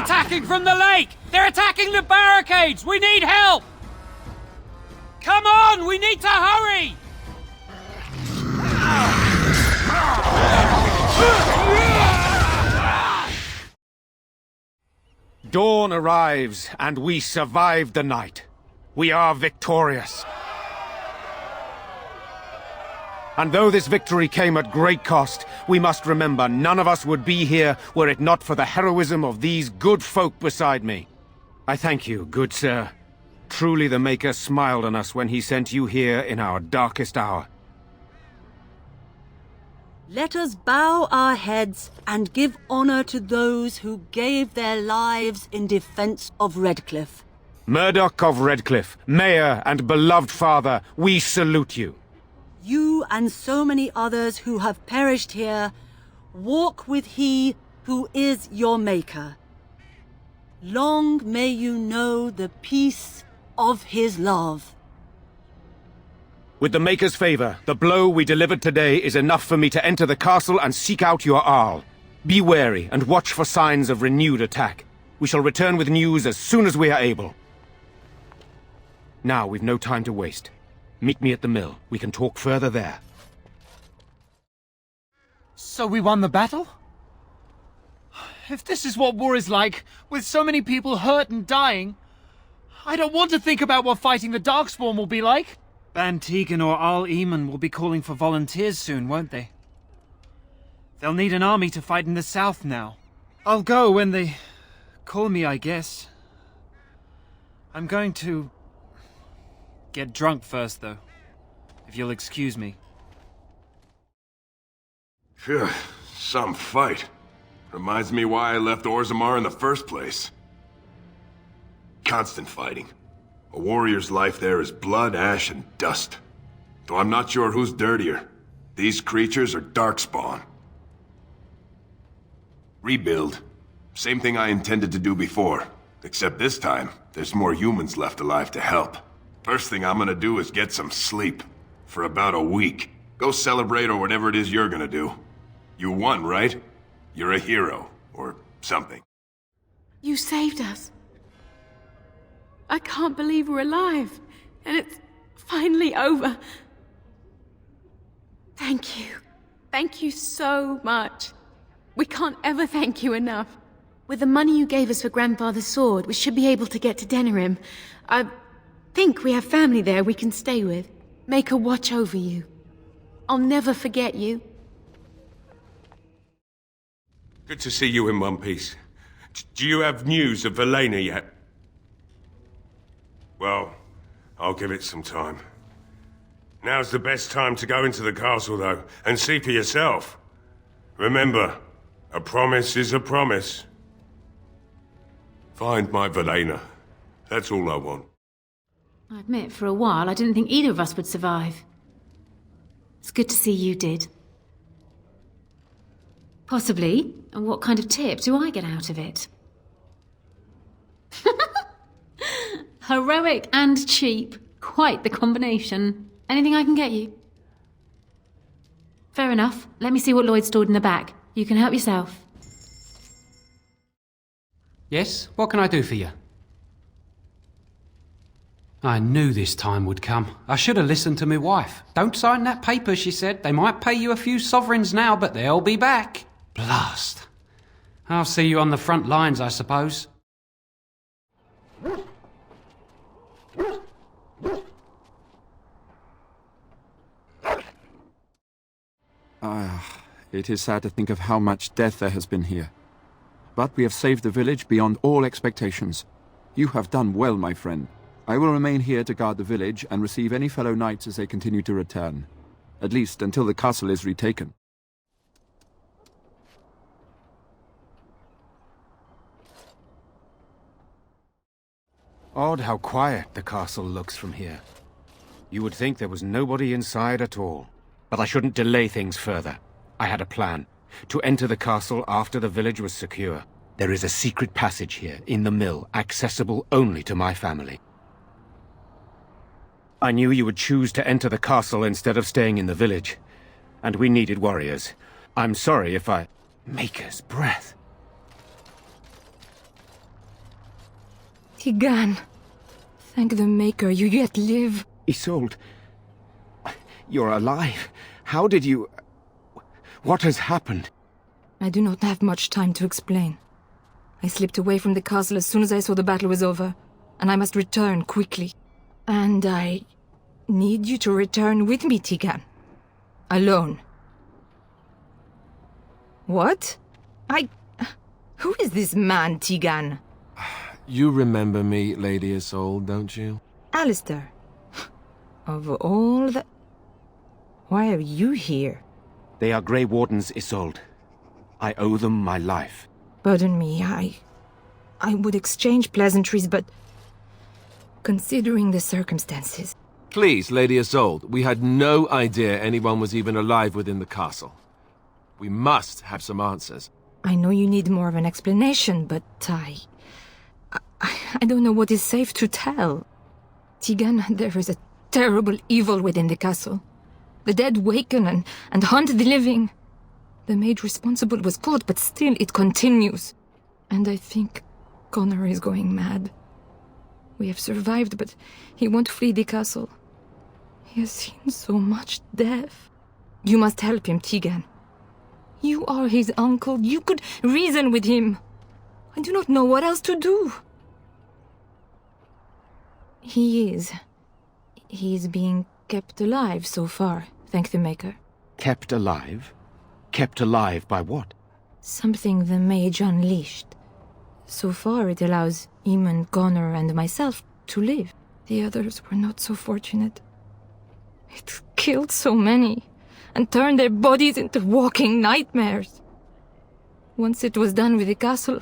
They're attacking from the lake! They're attacking the barricades! We need help! Come on! We need to hurry! Dawn arrives, and we survived the night. We are victorious. And though this victory came at great cost, we must remember none of us would be here were it not for the heroism of these good folk beside me. I thank you, good sir. Truly the Maker smiled on us when he sent you here in our darkest hour. Let us bow our heads and give honor to those who gave their lives in defense of Redcliffe. Murdoch of Redcliffe, Mayor and beloved father, we salute you. You and so many others who have perished here, walk with he who is your Maker. Long may you know the peace of his love. With the Maker's favor, the blow we delivered today is enough for me to enter the castle and seek out your Arl. Be wary and watch for signs of renewed attack. We shall return with news as soon as we are able. Now we've no time to waste. Meet me at the mill. We can talk further there. So we won the battle? If this is what war is like, with so many people hurt and dying, I don't want to think about what fighting the Darkspawn will be like. Ban Teagan or Arl Eamon will be calling for volunteers soon, won't they? They'll need an army to fight in the south now. I'll go when they call me, I guess. I'm going to get drunk first, though, if you'll excuse me. Phew, some fight. Reminds me why I left Orzammar in the first place. Constant fighting. A warrior's life there is blood, ash, and dust. Though I'm not sure who's dirtier. These creatures or Darkspawn. Rebuild. Same thing I intended to do before. Except this time, there's more humans left alive to help. First thing I'm gonna do is get some sleep. For about a week. Go celebrate or whatever it is you're gonna do. You won, right? You're a hero. Or something. You saved us. I can't believe we're alive. And it's finally over. Thank you. Thank you so much. We can't ever thank you enough. With the money you gave us for Grandfather's sword, we should be able to get to Denerim. I think we have family there we can stay with. Make a watch over you. I'll never forget you. Good to see you in one piece. Do you have news of Velena yet? Well, I'll give it some time. Now's the best time to go into the castle, though, and see for yourself. Remember, a promise is a promise. Find my Velena. That's all I want. I admit, for a while, I didn't think either of us would survive. It's good to see you did. Possibly. And what kind of tip do I get out of it? Heroic and cheap. Quite the combination. Anything I can get you? Fair enough. Let me see what Lloyd stored in the back. You can help yourself. Yes? What can I do for you? I knew this time would come. I should have listened to my wife. Don't sign that paper, she said. They might pay you a few sovereigns now, but they'll be back. Blast. I'll see you on the front lines, I suppose. It is sad to think of how much death there has been here. But we have saved the village beyond all expectations. You have done well, my friend. I will remain here to guard the village and receive any fellow knights as they continue to return. At least until the castle is retaken. Odd how quiet the castle looks from here. You would think there was nobody inside at all. But I shouldn't delay things further. I had a plan. To enter the castle after the village was secure. There is a secret passage here, in the mill, accessible only to my family. I knew you would choose to enter the castle instead of staying in the village. And we needed warriors. I'm sorry if I... Maker's breath. Teagan. Thank the Maker you yet live. Isolde, you're alive. How did you... What has happened? I do not have much time to explain. I slipped away from the castle as soon as I saw the battle was over, and I must return quickly. And I need you to return with me, Teagan. Alone. What? Who is this man, Teagan? You remember me, Lady Isolde, don't you? Alistair. Of all the... Why are you here? They are Grey Wardens, Isolde. I owe them my life. Pardon me, I would exchange pleasantries, but... Considering the circumstances... Please, Lady Isolde, we had no idea anyone was even alive within the castle. We must have some answers. I know you need more of an explanation, but I don't know what is safe to tell. Teagan, there is a terrible evil within the castle. The dead waken and haunt the living. The mage responsible was caught, but still it continues. And I think Connor is going mad. We have survived, but he won't flee the castle. He has seen so much death. You must help him, Teagan. You are his uncle. You could reason with him. I do not know what else to do. He is being kept alive so far, thank the Maker. Kept alive? Kept alive by what? Something the mage unleashed. So far it allows Eamon, Connor, and myself to live. The others were not so fortunate. It killed so many, and turned their bodies into walking nightmares. Once it was done with the castle,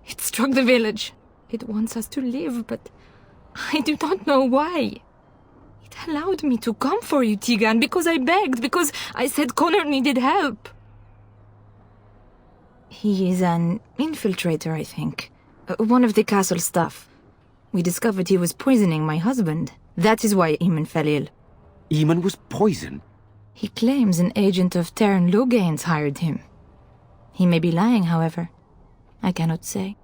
it struck the village. It wants us to live, but I do not know why. It allowed me to come for you, Teagan, because I begged, because I said Connor needed help. He is an infiltrator, I think. One of the castle staff. We discovered he was poisoning my husband. That is why Eamon fell ill. Eamon was poisoned? He claims an agent of Loghain's hired him. He may be lying, however. I cannot say.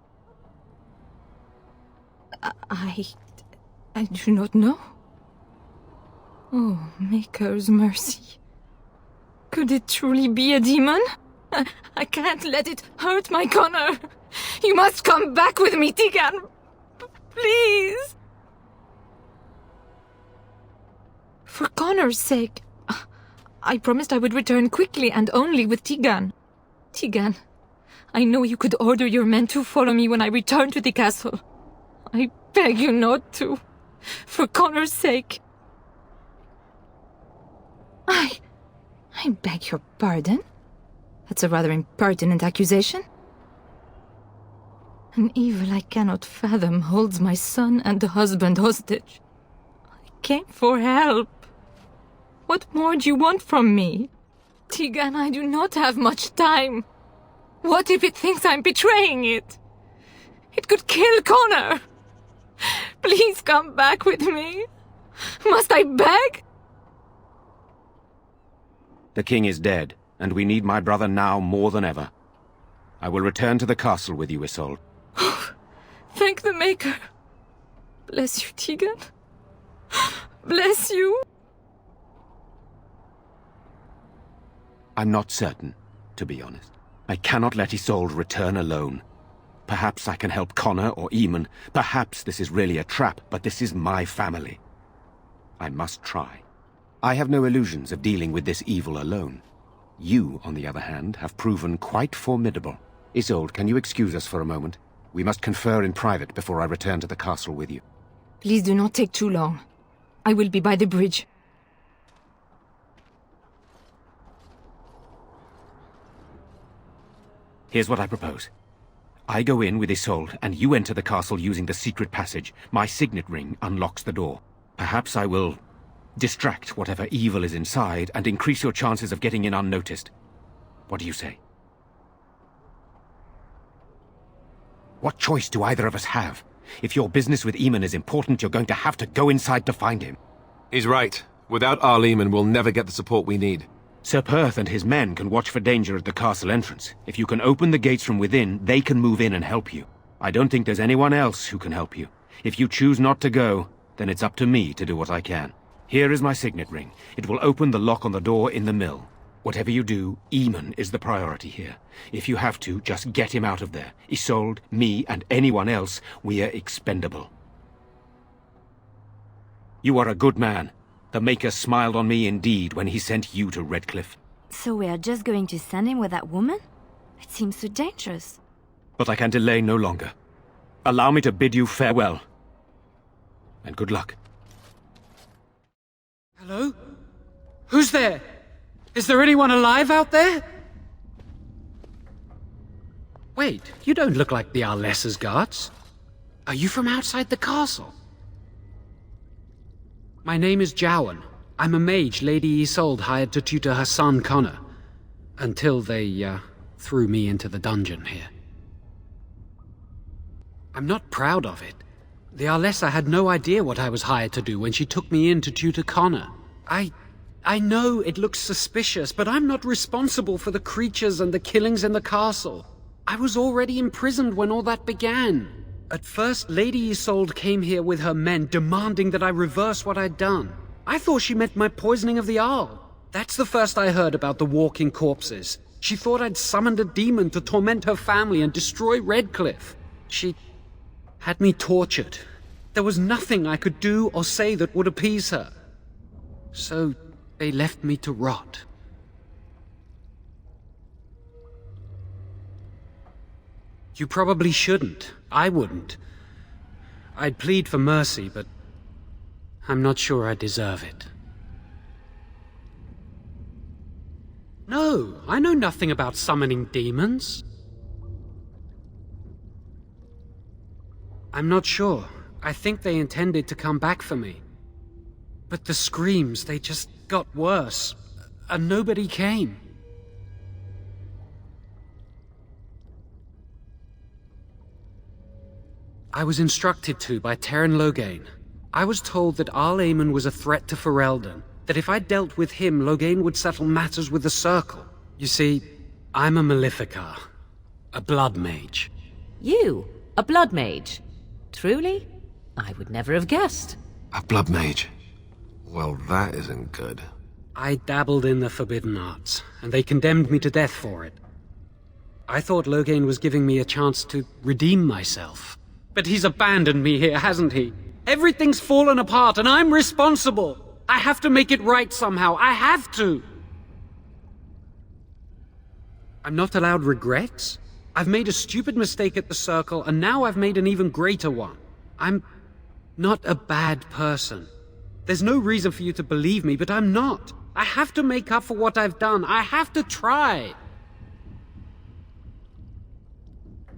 I do not know. Oh, Maker's mercy. Could it truly be a demon? I can't let it hurt my Connor. You must come back with me, Teagan. Please. For Connor's sake. I promised I would return quickly and only with Teagan. Teagan, I know you could order your men to follow me when I return to the castle. I beg you not to. For Connor's sake. I beg your pardon? That's a rather impertinent accusation. An evil I cannot fathom holds my son and husband hostage. I came for help. What more do you want from me? Teagan, I do not have much time. What if it thinks I'm betraying it? It could kill Connor. Please come back with me. Must I beg? The king is dead, and we need my brother now more than ever. I will return to the castle with you, Isolde. Thank the Maker. Bless you, Teagan. Bless you. I'm not certain, to be honest. I cannot let Isolde return alone. Perhaps I can help Connor or Eamon. Perhaps this is really a trap, but this is my family. I must try. I have no illusions of dealing with this evil alone. You, on the other hand, have proven quite formidable. Isolde, can you excuse us for a moment? We must confer in private before I return to the castle with you. Please do not take too long. I will be by the bridge. Here's what I propose. I go in with Isolde, and you enter the castle using the secret passage. My signet ring unlocks the door. Perhaps I will distract whatever evil is inside and increase your chances of getting in unnoticed. What do you say? What choice do either of us have? If your business with Eamon is important, you're going to have to go inside to find him. He's right. Without Arl Eamon, we'll never get the support we need. Ser Perth and his men can watch for danger at the castle entrance. If you can open the gates from within, they can move in and help you. I don't think there's anyone else who can help you. If you choose not to go, then it's up to me to do what I can. Here is my signet ring. It will open the lock on the door in the mill. Whatever you do, Eamon is the priority here. If you have to, just get him out of there. Isolde, me, and anyone else, we are expendable. You are a good man. The Maker smiled on me indeed when he sent you to Redcliffe. So we are just going to send him with that woman? It seems so dangerous. But I can delay no longer. Allow me to bid you farewell. And good luck. Hello? Who's there? Is there anyone alive out there? Wait, you don't look like the Arlessa's guards. Are you from outside the castle? My name is Jowan. I'm a mage Lady Isolde hired to tutor her son Connor. Until they, threw me into the dungeon here. I'm not proud of it. The Arlessa had no idea what I was hired to do when she took me in to tutor Connor. I know it looks suspicious, but I'm not responsible for the creatures and the killings in the castle. I was already imprisoned when all that began. At first, Lady Isolde came here with her men, demanding that I reverse what I'd done. I thought she meant my poisoning of the Arl. That's the first I heard about the walking corpses. She thought I'd summoned a demon to torment her family and destroy Redcliffe. She had me tortured. There was nothing I could do or say that would appease her. So they left me to rot. You probably shouldn't. I wouldn't. I'd plead for mercy, but I'm not sure I deserve it. No, I know nothing about summoning demons. I'm not sure. I think they intended to come back for me. But the screams, they just got worse, and nobody came. I was instructed to by Loghain. I was told that Arl Eamon was a threat to Ferelden, that if I dealt with him, Loghain would settle matters with the Circle. You see, I'm a Maleficar, a blood mage. You? A blood mage? Truly? I would never have guessed. A blood mage? Well, that isn't good. I dabbled in the forbidden arts, and they condemned me to death for it. I thought Loghain was giving me a chance to redeem myself. But he's abandoned me here, hasn't he? Everything's fallen apart, and I'm responsible! I have to make it right somehow, I have to! I'm not allowed regrets? I've made a stupid mistake at the Circle, and now I've made an even greater one. I'm not a bad person. There's no reason for you to believe me, but I'm not. I have to make up for what I've done. I have to try.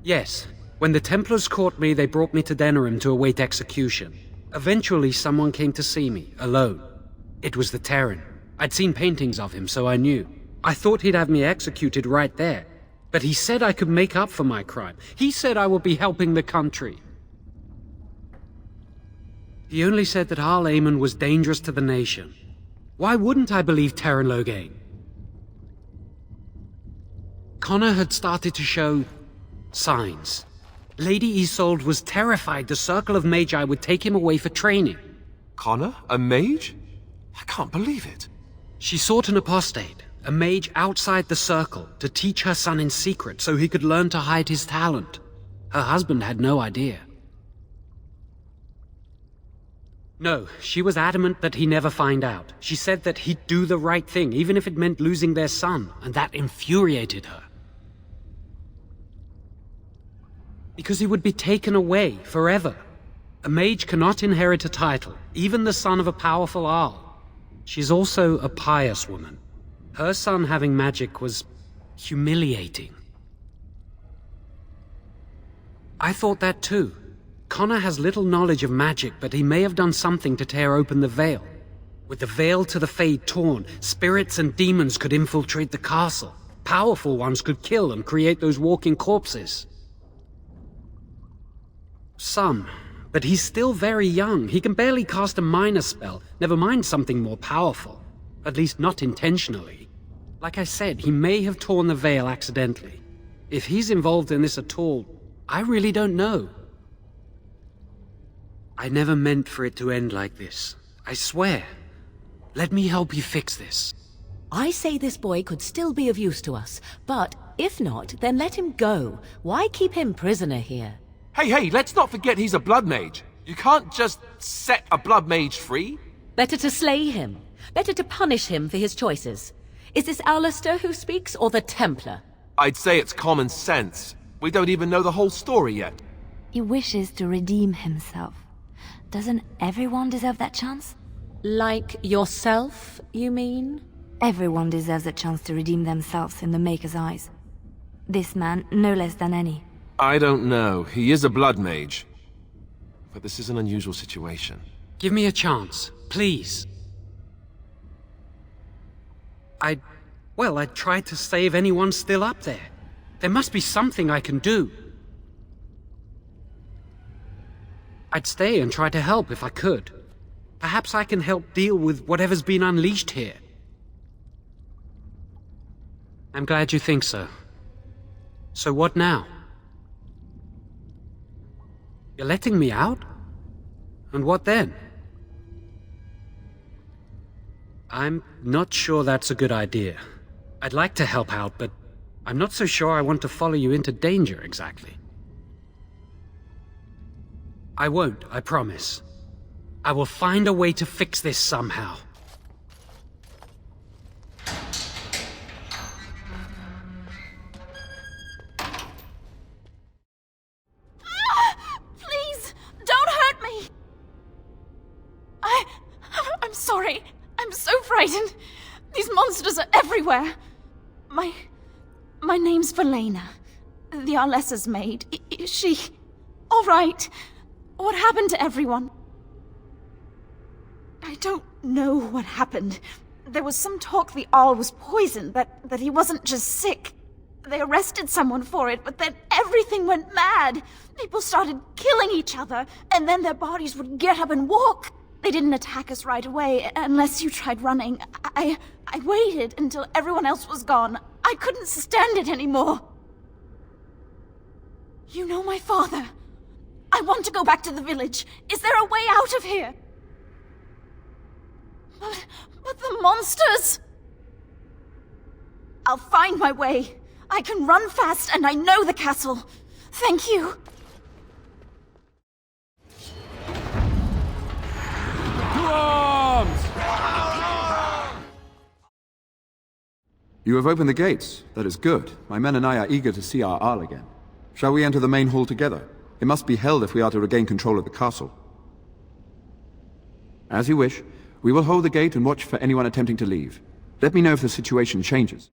Yes, when the Templars caught me, they brought me to Denerim to await execution. Eventually, someone came to see me, alone. It was the Terran. I'd seen paintings of him, so I knew. I thought he'd have me executed right there. But he said I could make up for my crime. He said I would be helping the country. He only said that Arl Eamon was dangerous to the nation. Why wouldn't I believe Loghain? Connor had started to show signs. Lady Isolde was terrified the Circle of Magi would take him away for training. Connor? A mage? I can't believe it. She sought an apostate, a mage outside the Circle, to teach her son in secret so he could learn to hide his talent. Her husband had no idea. No, she was adamant that he never find out. She said that he'd do the right thing, even if it meant losing their son, and that infuriated her. Because he would be taken away forever. A mage cannot inherit a title, even the son of a powerful Arl. She's also a pious woman. Her son having magic was humiliating. I thought that too. Connor has little knowledge of magic, but he may have done something to tear open the veil. With the veil to the Fade torn, spirits and demons could infiltrate the castle. Powerful ones could kill and create those walking corpses. Some, but he's still very young. He can barely cast a minor spell, never mind something more powerful. At least not intentionally. Like I said, he may have torn the veil accidentally. If he's involved in this at all, I really don't know. I never meant for it to end like this. I swear. Let me help you fix this. I say this boy could still be of use to us, but if not, then let him go. Why keep him prisoner here? Hey, let's not forget he's a blood mage. You can't just set a blood mage free. Better to slay him. Better to punish him for his choices. Is this Alistair who speaks, or the Templar? I'd say it's common sense. We don't even know the whole story yet. He wishes to redeem himself. Doesn't everyone deserve that chance? Like yourself, you mean? Everyone deserves a chance to redeem themselves in the Maker's eyes. This man, no less than any. I don't know. He is a blood mage. But this is an unusual situation. Give me a chance, please. I'd try to save anyone still up there. There must be something I can do. I'd stay and try to help if I could. Perhaps I can help deal with whatever's been unleashed here. I'm glad you think so. So what now? You're letting me out? And what then? I'm not sure that's a good idea. I'd like to help out, but I'm not so sure I want to follow you into danger exactly. I won't, I promise. I will find a way to fix this somehow. Please, don't hurt me! I'm sorry. I'm so frightened. These monsters are everywhere. My name's Verlaine. The Arlessa's maid. Is she all right? What happened to everyone? I don't know what happened. There was some talk the Arl was poisoned, that he wasn't just sick. They arrested someone for it, but then everything went mad. People started killing each other, and then their bodies would get up and walk. They didn't attack us right away, unless you tried running. I waited until everyone else was gone. I couldn't stand it anymore. You know my father. I want to go back to the village. Is there a way out of here? But the monsters! I'll find my way. I can run fast, and I know the castle. Thank you. You have opened the gates. That is good. My men and I are eager to see our Arl again. Shall we enter the main hall together? It must be held if we are to regain control of the castle. As you wish. We will hold the gate and watch for anyone attempting to leave. Let me know if the situation changes.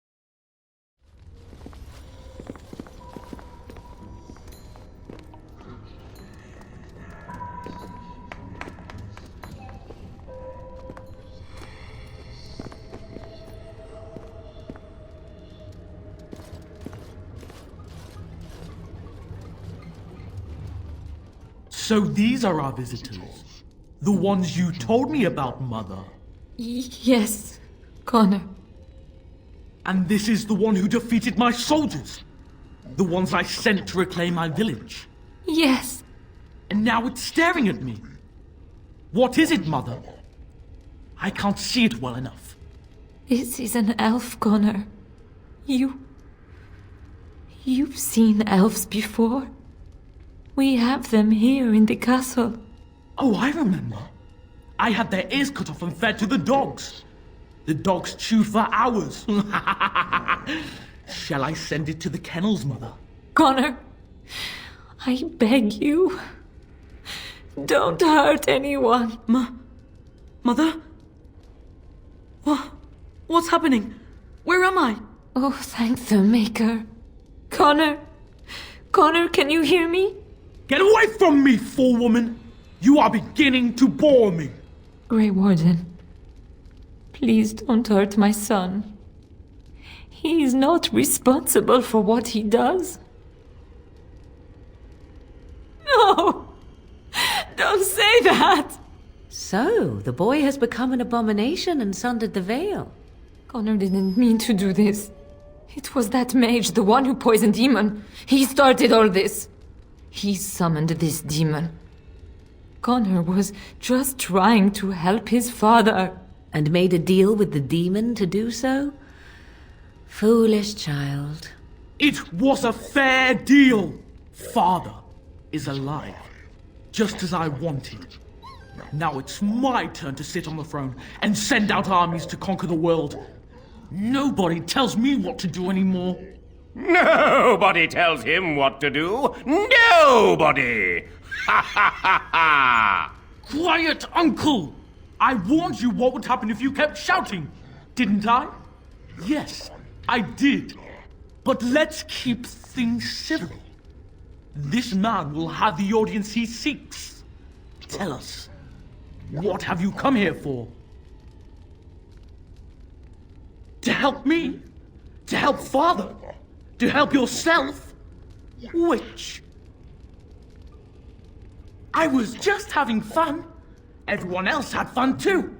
So these are our visitors? The ones you told me about, Mother? Yes, Connor. And this is the one who defeated my soldiers? The ones I sent to reclaim my village? Yes. And now it's staring at me. What is it, Mother? I can't see it well enough. This is an elf, Connor. You've seen elves before. We have them here in the castle. Oh, I remember. I had their ears cut off and fed to the dogs. The dogs chewed for hours. Shall I send it to the kennels, Mother? Connor, I beg you. Don't hurt anyone. Mother? What's happening? Where am I? Oh, thank the Maker. Connor, can you hear me? Get away from me, fool woman! You are beginning to bore me. Grey Warden, please don't hurt my son. He is not responsible for what he does. No! Don't say that! So, the boy has become an abomination and sundered the veil. Connor didn't mean to do this. It was that mage, the one who poisoned Eamon. He started all this. He summoned this demon. Connor was just trying to help his father. And made a deal with the demon to do so? Foolish child. It was a fair deal. Father is alive, just as I wanted. Now it's my turn to sit on the throne and send out armies to conquer the world. Nobody tells me what to do anymore. Nobody tells him what to do. Nobody! Ha ha ha ha! Quiet, Uncle! I warned you what would happen if you kept shouting, didn't I? Yes, I did. But let's keep things civil. This man will have the audience he seeks. Tell us, what have you come here for? To help me? To help Father? To help yourself? Which? I was just having fun. Everyone else had fun too.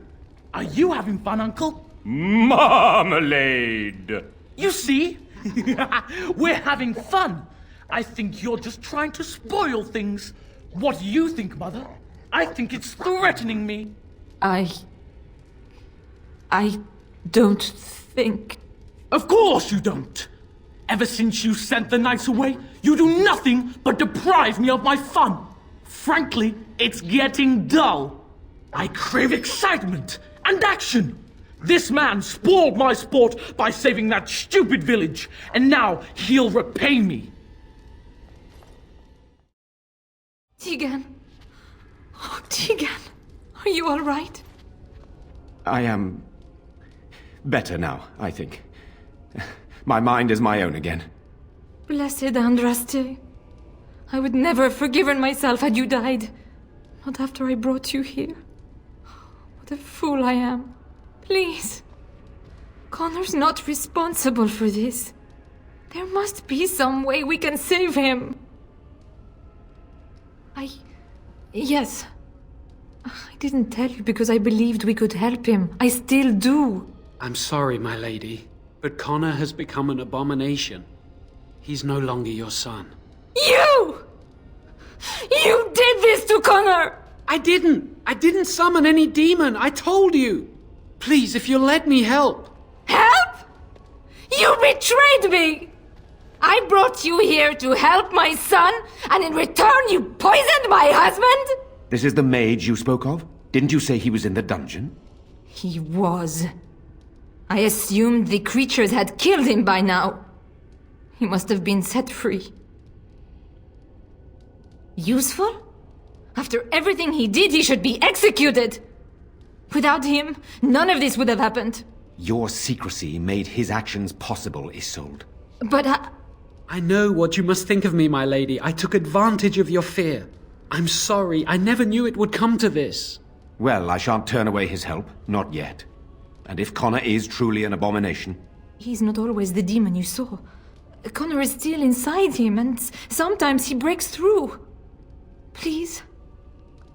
Are you having fun, Uncle? Marmalade! You see? We're having fun. I think you're just trying to spoil things. What do you think, Mother? I think it's threatening me. I don't think... Of course you don't. Ever since you sent the knights away, you do nothing but deprive me of my fun. Frankly, it's getting dull. I crave excitement and action. This man spoiled my sport by saving that stupid village, and now he'll repay me. Teagan. Oh, Teagan. Are you all right? I am better now, I think. My mind is my own again. Blessed Andraste. I would never have forgiven myself had you died. Not after I brought you here. What a fool I am. Please. Connor's not responsible for this. There must be some way we can save him. Yes. I didn't tell you because I believed we could help him. I still do. I'm sorry, my lady, but Connor has become an abomination. He's no longer your son. You! You did this to Connor! I didn't summon any demon. I told you. Please, if you'll let me help. Help? You betrayed me! I brought you here to help my son, and in return you poisoned my husband? This is the mage you spoke of? Didn't you say he was in the dungeon? He was. I assumed the creatures had killed him by now. He must have been set free. Useful? After everything he did, he should be executed! Without him, none of this would have happened. Your secrecy made his actions possible, Isolde. But I know what you must think of me, my lady. I took advantage of your fear. I'm sorry. I never knew it would come to this. Well, I shan't turn away his help. Not yet. And if Connor is truly an abomination... He's not always the demon you saw. Connor is still inside him, and sometimes he breaks through. Please,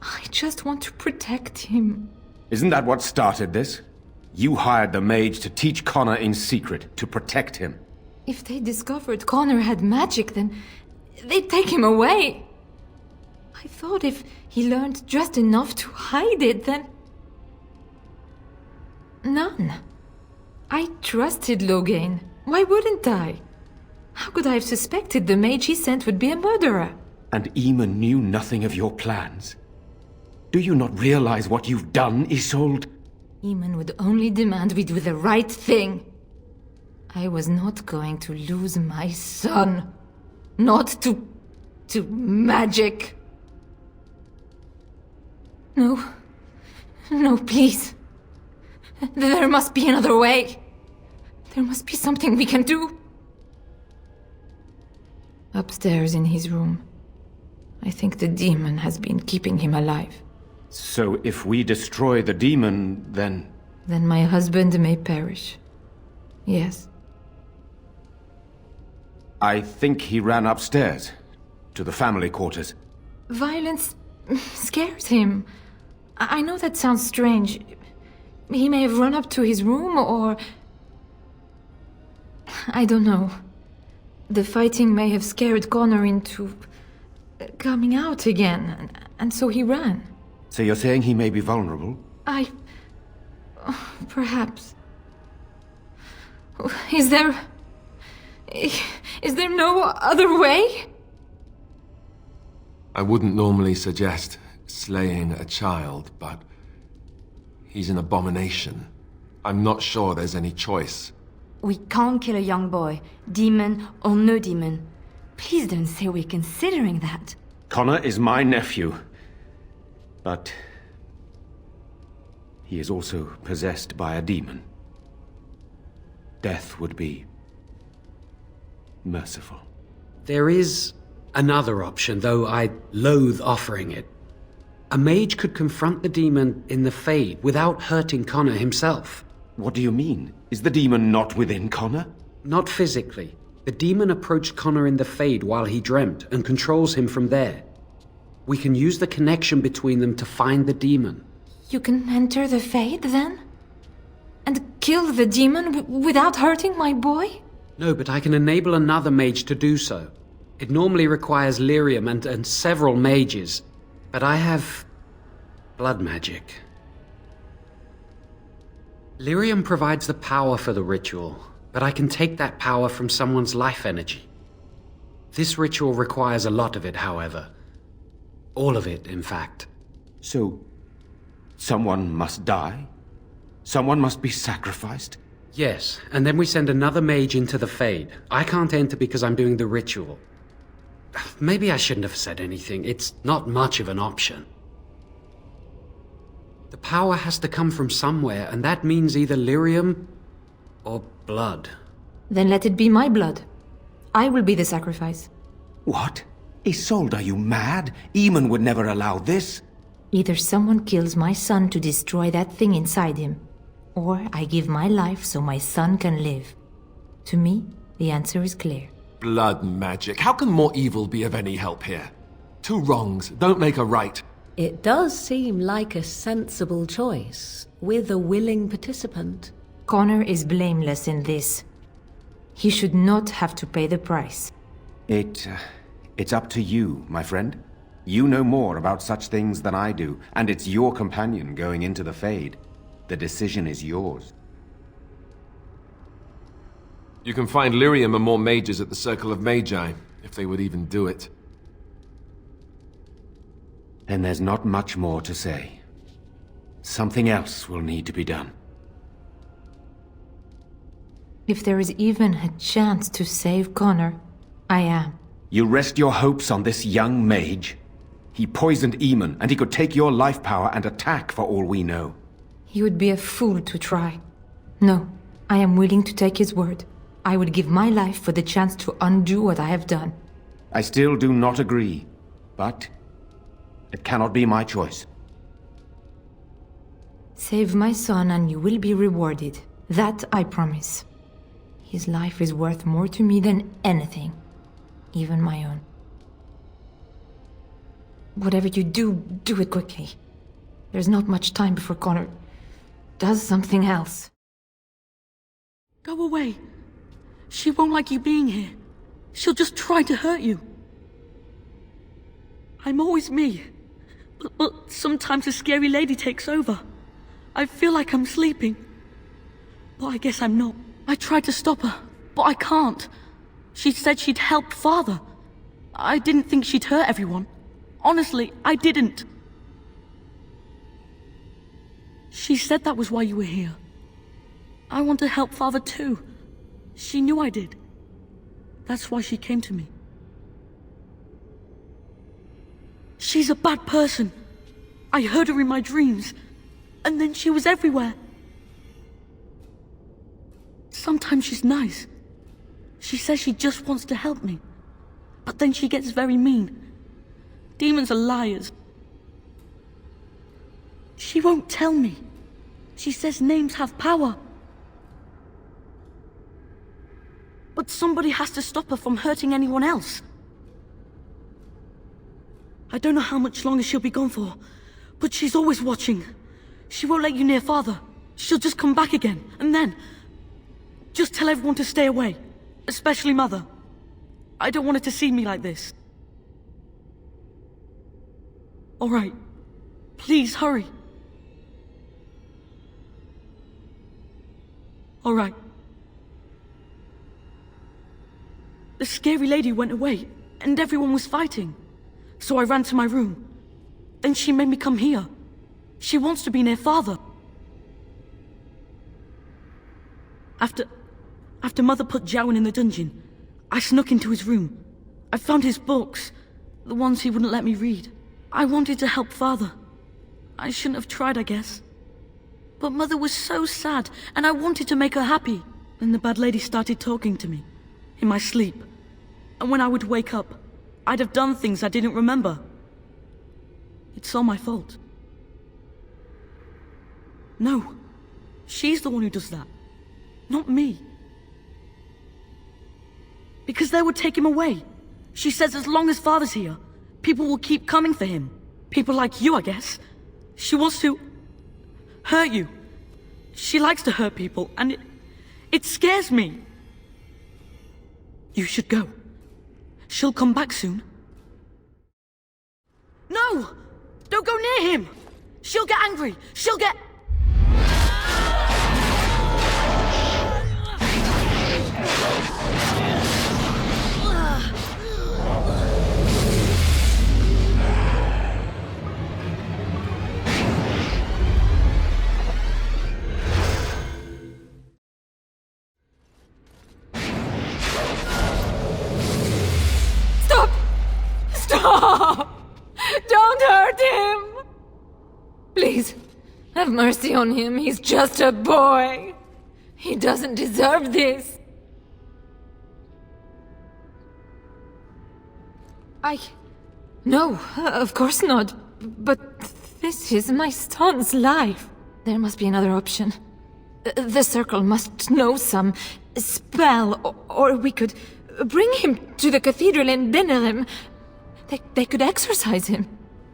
I just want to protect him. Isn't that what started this? You hired the mage to teach Connor in secret, to protect him. If they discovered Connor had magic, then they'd take him away. I thought if he learned just enough to hide it, then... None. I trusted Loghain. Why wouldn't I? How could I have suspected the mage he sent would be a murderer? And Eamon knew nothing of your plans. Do you not realize what you've done, Isolde? Eamon would only demand we do the right thing. I was not going to lose my son. Not to magic. No. No, please. There must be another way. There must be something we can do. Upstairs in his room. I think the demon has been keeping him alive. So if we destroy the demon, then... Then my husband may perish. Yes. I think he ran upstairs, to the family quarters. Violence scares him. I know that sounds strange. He may have run up to his room, or... I don't know. The fighting may have scared Connor into... coming out again, and so he ran. So you're saying he may be vulnerable? Perhaps. Is there no other way? I wouldn't normally suggest slaying a child, but he's an abomination. I'm not sure there's any choice. We can't kill a young boy, demon or no demon. Please don't say we're considering that. Connor is my nephew. But he is also possessed by a demon. Death would be merciful. There is another option, though I loathe offering it. A mage could confront the demon in the Fade without hurting Connor himself. What do you mean? Is the demon not within Connor? Not physically. The demon approached Connor in the Fade while he dreamt and controls him from there. We can use the connection between them to find the demon. You can enter the Fade, then? And kill the demon without hurting my boy? No, but I can enable another mage to do so. It normally requires lyrium and several mages, but I have blood magic. Lyrium provides the power for the ritual, but I can take that power from someone's life energy. This ritual requires a lot of it, however. All of it, in fact. So, someone must die? Someone must be sacrificed? Yes, and then we send another mage into the Fade. I can't enter because I'm doing the ritual. Maybe I shouldn't have said anything. It's not much of an option. The power has to come from somewhere, and that means either lyrium or blood. Then let it be my blood. I will be the sacrifice. What? Isolde, are you mad? Eamon would never allow this. Either someone kills my son to destroy that thing inside him, or I give my life so my son can live. To me, the answer is clear. Blood magic. How can more evil be of any help here? Two wrongs don't make a right. It does seem like a sensible choice, with a willing participant. Connor is blameless in this. He should not have to pay the price. It's up to you, my friend. You know more about such things than I do, and it's your companion going into the Fade. The decision is yours. You can find lyrium and more mages at the Circle of Magi, if they would even do it. Then there's not much more to say. Something else will need to be done. If there is even a chance to save Connor, I am. You rest your hopes on this young mage? He poisoned Eamon, and he could take your life power and attack for all we know. He would be a fool to try. No, I am willing to take his word. I would give my life for the chance to undo what I have done. I still do not agree, but it cannot be my choice. Save my son and you will be rewarded. That I promise. His life is worth more to me than anything, even my own. Whatever you do, do it quickly. There's not much time before Connor does something else. Go away. She won't like you being here. She'll just try to hurt you. I'm always me. But sometimes a scary lady takes over. I feel like I'm sleeping. But I guess I'm not. I tried to stop her, but I can't. She said she'd help Father. I didn't think she'd hurt everyone. Honestly, I didn't. She said that was why you were here. I want to help Father too. She knew I did. That's why she came to me. She's a bad person. I heard her in my dreams, and then she was everywhere. Sometimes she's nice. She says she just wants to help me, but then she gets very mean. Demons are liars. She won't tell me. She says names have power. But somebody has to stop her from hurting anyone else. I don't know how much longer she'll be gone for, but she's always watching. She won't let you near Father. She'll just come back again, and then just tell everyone to stay away, especially Mother. I don't want her to see me like this. All right, Please, hurry. All right. The scary lady went away, and everyone was fighting. So I ran to my room. Then she made me come here. She wants to be near Father. After Mother put Jowan in the dungeon, I snuck into his room. I found his books, the ones he wouldn't let me read. I wanted to help Father. I shouldn't have tried, I guess. But Mother was so sad, and I wanted to make her happy. Then the bad lady started talking to me, in my sleep. And when I would wake up, I'd have done things I didn't remember. It's all my fault. No, she's the one who does that, not me. Because they would take him away. She says as long as Father's here, people will keep coming for him. People like you, I guess. She wants to hurt you. She likes to hurt people, and it scares me. You should go. She'll come back soon. No! Don't go near him! She'll get angry. She'll get... Stop! Don't hurt him! Please, have mercy on him. He's just a boy. He doesn't deserve this. No, of course not. But this is my son's life. There must be another option. The Circle must know some spell, or we could bring him to the cathedral in Dernal. They could exorcise him.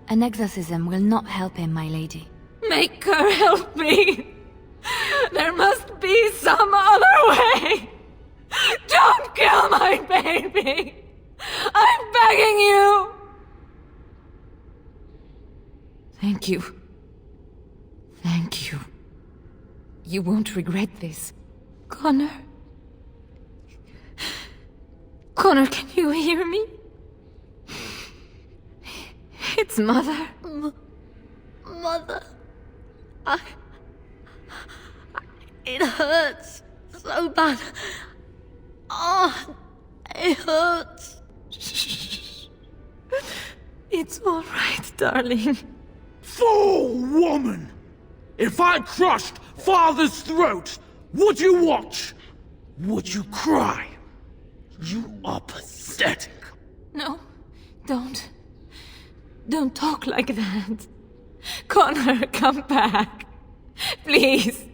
An exorcism will not help him, my lady. Make her help me. There must be some other way. Don't kill my baby. I'm begging you. Thank you. Thank you. You won't regret this. Connor? Connor, can you hear me? It's Mother. Mother. It hurts so bad. Oh, it hurts. It's all right, darling. Fool woman! If I crushed Father's throat, would you watch? Would you cry? You are pathetic. No, don't. Don't talk like that. Connor, come back. Please,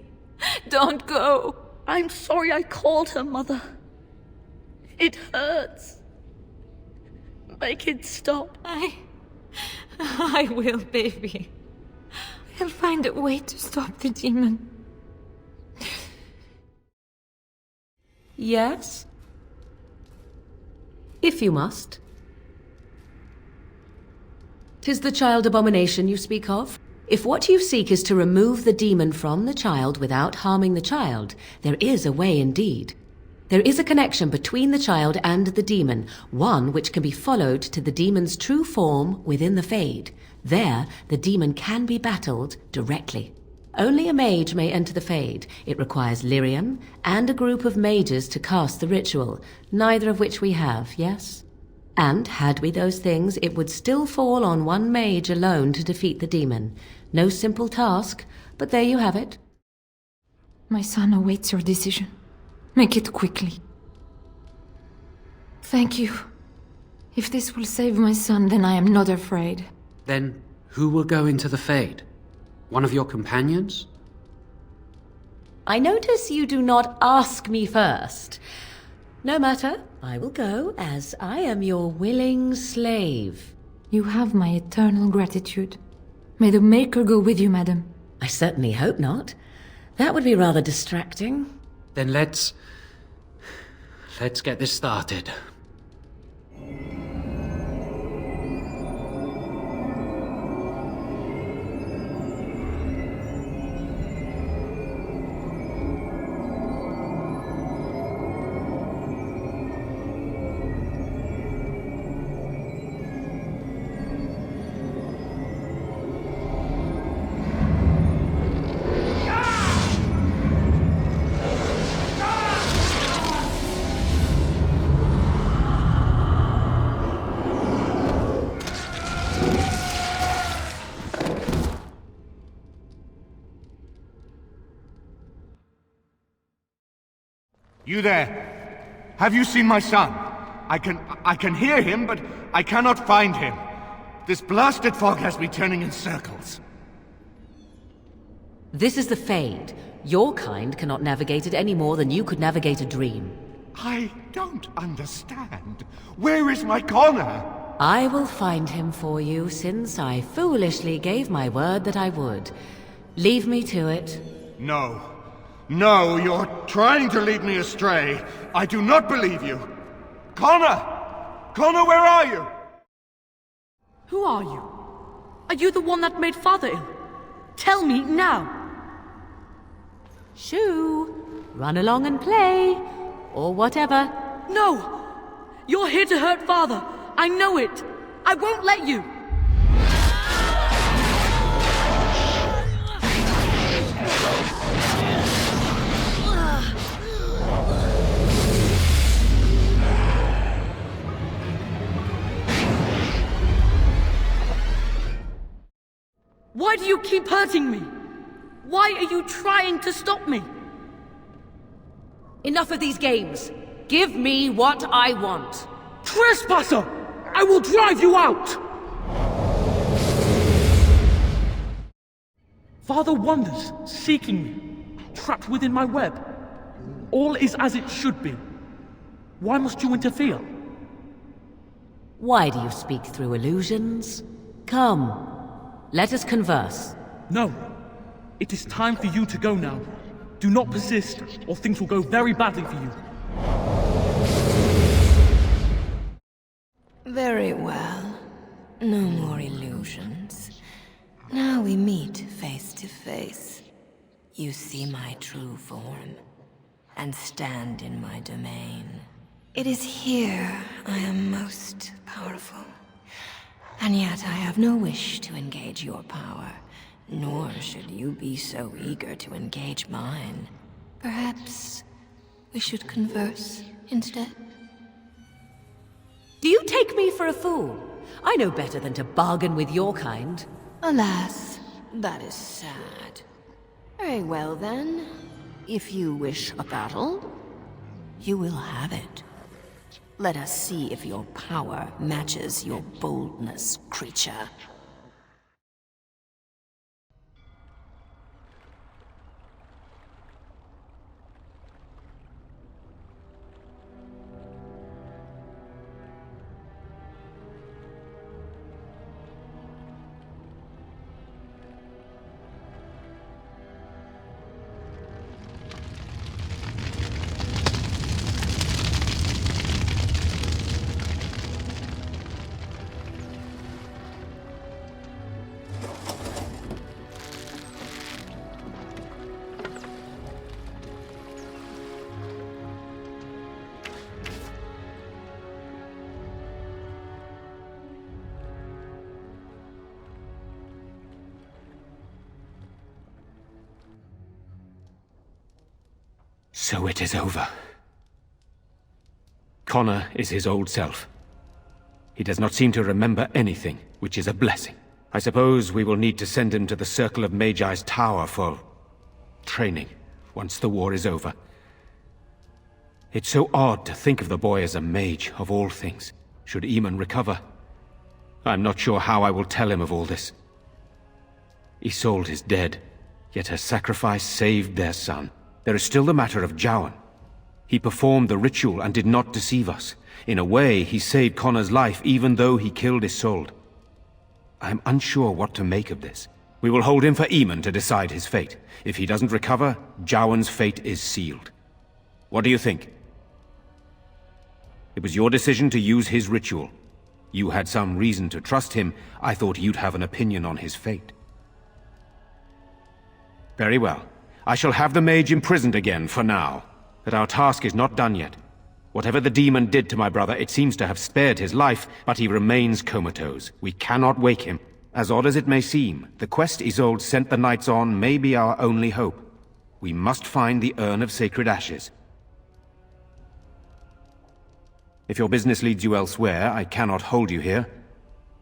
don't go. I'm sorry I called her, Mother. It hurts. Make it stop. I will, baby. I'll find a way to stop the demon. Yes? If you must. 'Tis the child abomination you speak of? If what you seek is to remove the demon from the child without harming the child, there is a way indeed. There is a connection between the child and the demon, one which can be followed to the demon's true form within the Fade. There, the demon can be battled directly. Only a mage may enter the Fade. It requires lyrium and a group of mages to cast the ritual, neither of which we have, yes? And had we those things, it would still fall on one mage alone to defeat the demon. No simple task, but there you have it. My son awaits your decision. Make it quickly. Thank you. If this will save my son, then I am not afraid. Then who will go into the Fade? One of your companions? I notice you do not ask me first. No matter, I will go, as I am your willing slave. You have my eternal gratitude. May the Maker go with you, madam. I certainly hope not. That would be rather distracting. Then let's get this started. You there? Have you seen my son? I can hear him, but I cannot find him. This blasted fog has me turning in circles. This is the Fade. Your kind cannot navigate it any more than you could navigate a dream. I don't understand. Where is my Connor? I will find him for you, since I foolishly gave my word that I would. Leave me to it. No. No, you're trying to lead me astray. I do not believe you. Connor! Connor, where are you? Who are you? Are you the one that made Father ill? Tell me now! Shoo! Run along and play, or whatever. No! You're here to hurt Father. I know it. I won't let you. Why do you keep hurting me? Why are you trying to stop me? Enough of these games. Give me what I want. Trespasser! I will drive you out! Father wanders, seeking me, trapped within my web. All is as it should be. Why must you interfere? Why do you speak through illusions? Come, let us converse. No. It is time for you to go now. Do not persist, or things will go very badly for you. Very well. No more illusions. Now we meet face to face. You see my true form, and stand in my domain. It is here I am most powerful. And yet I have no wish to engage your power, nor should you be so eager to engage mine. Perhaps we should converse instead? Do you take me for a fool? I know better than to bargain with your kind. Alas, that is sad. Very well then. If you wish a battle, you will have it. Let us see if your power matches your boldness, creature. So it is over. Connor is his old self. He does not seem to remember anything, which is a blessing. I suppose we will need to send him to the Circle of Magi's tower for training, once the war is over. It's so odd to think of the boy as a mage, of all things. Should Eamon recover, I'm not sure how I will tell him of all this. Isolde is dead, yet her sacrifice saved their son. There is still the matter of Jowan. He performed the ritual and did not deceive us. In a way, he saved Connor's life even though he killed Isolde. I am unsure what to make of this. We will hold him for Eamon to decide his fate. If he doesn't recover, Jowan's fate is sealed. What do you think? It was your decision to use his ritual. You had some reason to trust him. I thought you'd have an opinion on his fate. Very well. I shall have the mage imprisoned again for now. But our task is not done yet. Whatever the demon did to my brother, it seems to have spared his life, but he remains comatose. We cannot wake him. As odd as it may seem, the quest Isolde sent the knights on may be our only hope. We must find the Urn of Sacred Ashes. If your business leads you elsewhere, I cannot hold you here.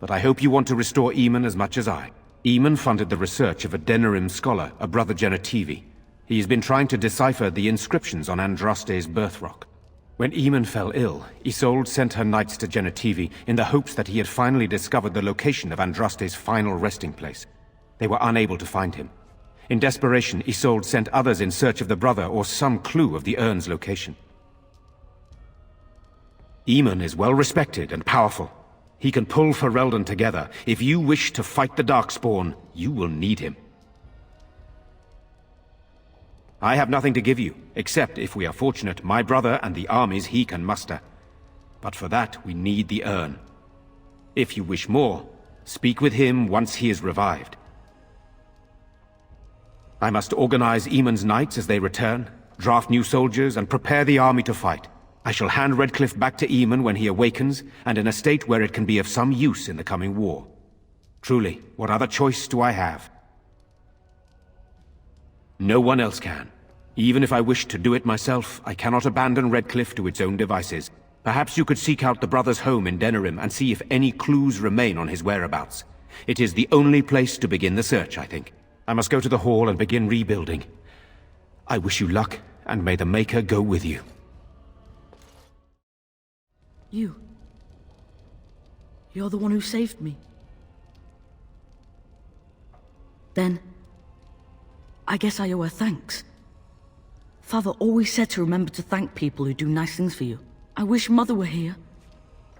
But I hope you want to restore Eamon as much as I. Eamon funded the research of a Denerim scholar, a brother Genetivi. He's been trying to decipher the inscriptions on Andraste's birth rock. When Eamon fell ill, Isolde sent her knights to Genetivi in the hopes that he had finally discovered the location of Andraste's final resting place. They were unable to find him. In desperation, Isolde sent others in search of the brother or some clue of the urn's location. Eamon is well respected and powerful. He can pull Ferelden together. If you wish to fight the Darkspawn, you will need him. I have nothing to give you, except, if we are fortunate, my brother and the armies he can muster. But for that, we need the urn. If you wish more, speak with him once he is revived. I must organize Eamon's knights as they return, draft new soldiers, and prepare the army to fight. I shall hand Redcliffe back to Eamon when he awakens, and in a state where it can be of some use in the coming war. Truly, what other choice do I have? No one else can. Even if I wished to do it myself, I cannot abandon Redcliffe to its own devices. Perhaps you could seek out the brother's home in Denerim and see if any clues remain on his whereabouts. It is the only place to begin the search, I think. I must go to the hall and begin rebuilding. I wish you luck, and may the Maker go with you. You're the one who saved me. Then, I guess I owe her thanks. Father always said to remember to thank people who do nice things for you. I wish Mother were here.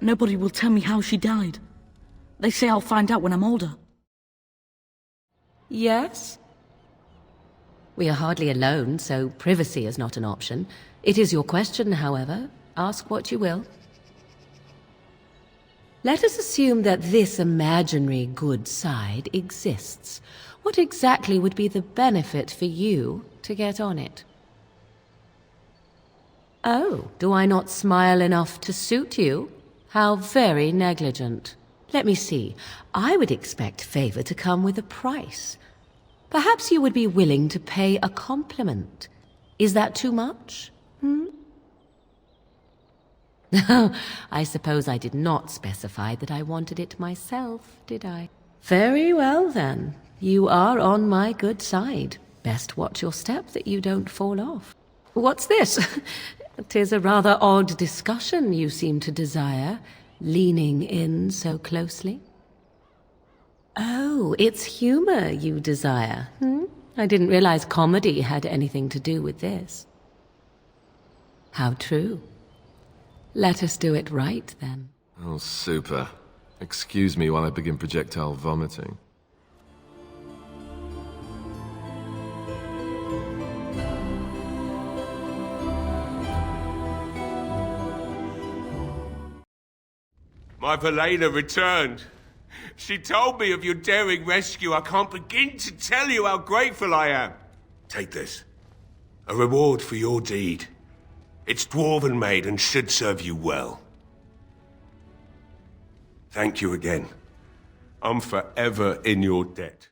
Nobody will tell me how she died. They say I'll find out when I'm older. Yes? We are hardly alone, so privacy is not an option. It is your question, however. Ask what you will. Let us assume that this imaginary good side exists. What exactly would be the benefit for you to get on it? Oh, do I not smile enough to suit you? How very negligent. Let me see. I would expect favor to come with a price. Perhaps you would be willing to pay a compliment. Is that too much? I suppose I did not specify that I wanted it myself, did I? Very well, then. You are on my good side. Best watch your step that you don't fall off. What's this? 'Tis a rather odd discussion you seem to desire, leaning in so closely. Oh, it's humor you desire, I didn't realize comedy had anything to do with this. How true. Let us do it right, then. Oh, super. Excuse me while I begin projectile vomiting. My Velena returned. She told me of your daring rescue. I can't begin to tell you how grateful I am. Take this. A reward for your deed. It's dwarven made and should serve you well. Thank you again. I'm forever in your debt.